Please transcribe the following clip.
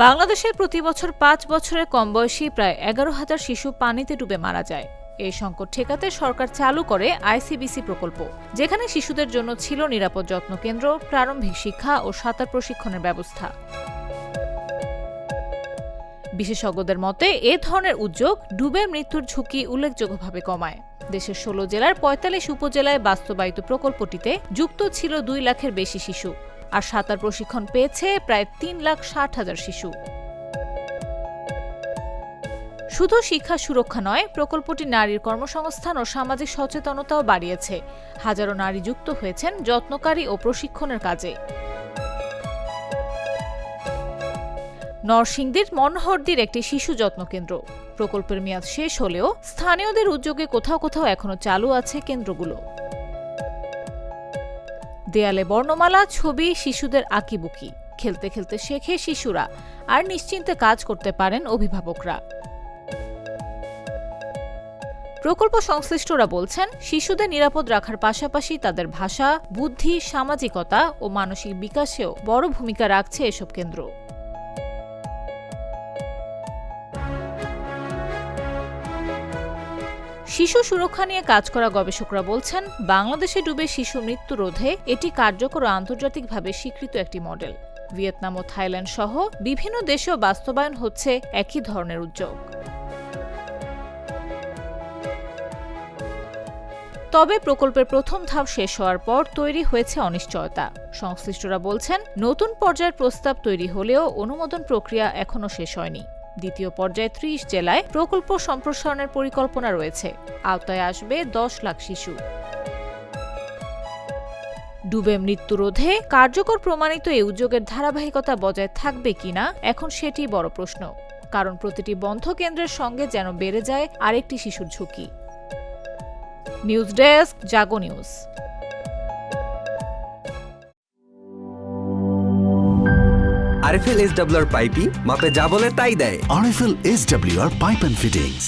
বাংলাদেশে প্রতি বছর ৫ বছরের কম বয়সী প্রায় ১১,০০০ শিশু পানিতে ডুবে মারা যায়। এই সংকট ঠেকাতে সরকার চালু করে আইসিবিসি প্রকল্প, যেখানে শিশুদের জন্য ছিল নিরাপদ যত্ন কেন্দ্র, প্রারম্ভিক শিক্ষা ও সাঁতার প্রশিক্ষণের ব্যবস্থা। বিশেষজ্ঞদের মতে এ ধরনের উদ্যোগ ডুবে মৃত্যুর ঝুঁকি উল্লেখযোগ্যভাবে কমায়। দেশের ১৬ জেলার ৪৫ উপজেলায় বাস্তবায়িত প্রকল্পটিতে যুক্ত ছিল ২ লাখের বেশি শিশু, আর সাঁতার প্রশিক্ষণ পেয়েছে প্রায় ৩,৬০,০০০ শিশু। শুধু শিক্ষা সুরক্ষা নয়, প্রকল্পটি নারীর কর্মসংস্থান ও সামাজিক সচেতনতাও বাড়িয়েছে। হাজারো নারী যুক্ত হয়েছেন যত্নকারী ও প্রশিক্ষণের কাজে। নরসিংদীর মনোহরদীর একটি শিশু যত্ন কেন্দ্র। প্রকল্পের মেয়াদ শেষ হলেও স্থানীয়দের উদ্যোগে কোথাও কোথাও এখনো চালু আছে কেন্দ্রগুলো। দেয়ালে বর্ণমালা, ছবি, শিশুদের আঁকিবুকি, খেলতে খেলতে শেখে শিশুরা, আর নিশ্চিন্তে কাজ করতে পারেন অভিভাবকরা। প্রকল্প সংশ্লিষ্টরা বলছেন, শিশুদের নিরাপদ রাখার পাশাপাশি তাদের ভাষা, বুদ্ধি, সামাজিকতা ও মানসিক বিকাশেও বড় ভূমিকা রাখছে এসব কেন্দ্র। শিশু সুরক্ষা নিয়ে কাজ করা গবেষকরা বলছেন, বাংলাদেশে ডুবে শিশু মৃত্যু রোধে এটি কার্যকর ও আন্তর্জাতিকভাবে স্বীকৃত একটি মডেল। ভিয়েতনাম ও থাইল্যান্ড সহ বিভিন্ন দেশেও বাস্তবায়ন হচ্ছে একই ধরনের উদ্যোগ। তবে প্রকল্পের প্রথম ধাপ শেষ হওয়ার পর তৈরি হয়েছে অনিশ্চয়তা। সংশ্লিষ্টরা বলছেন, নতুন পর্যায়ের প্রস্তাব তৈরি হলেও অনুমোদন প্রক্রিয়া এখনো শেষ হয়নি। দ্বিতীয় পর্যায়ে ৩০ জেলায় প্রকল্প সম্প্রসারণের পরিকল্পনা রয়েছে। আওতায় আসবে ১০ লাখ শিশু। ডুবে মৃত্যু রোধে কার্যকর প্রমাণিত এই উদ্যোগের ধারাবাহিকতা বজায় থাকবে কিনা এখন সেটি বড় প্রশ্ন, কারণ প্রতিটি বন্ধ কেন্দ্রের সঙ্গে যেন বেড়ে যায় আরেকটি শিশুর ঝুঁকি। News desk, Jago news. RFL SWR পাইপই মাপে যা বলে তাই দেয়। RFL SWR pipe and fittings.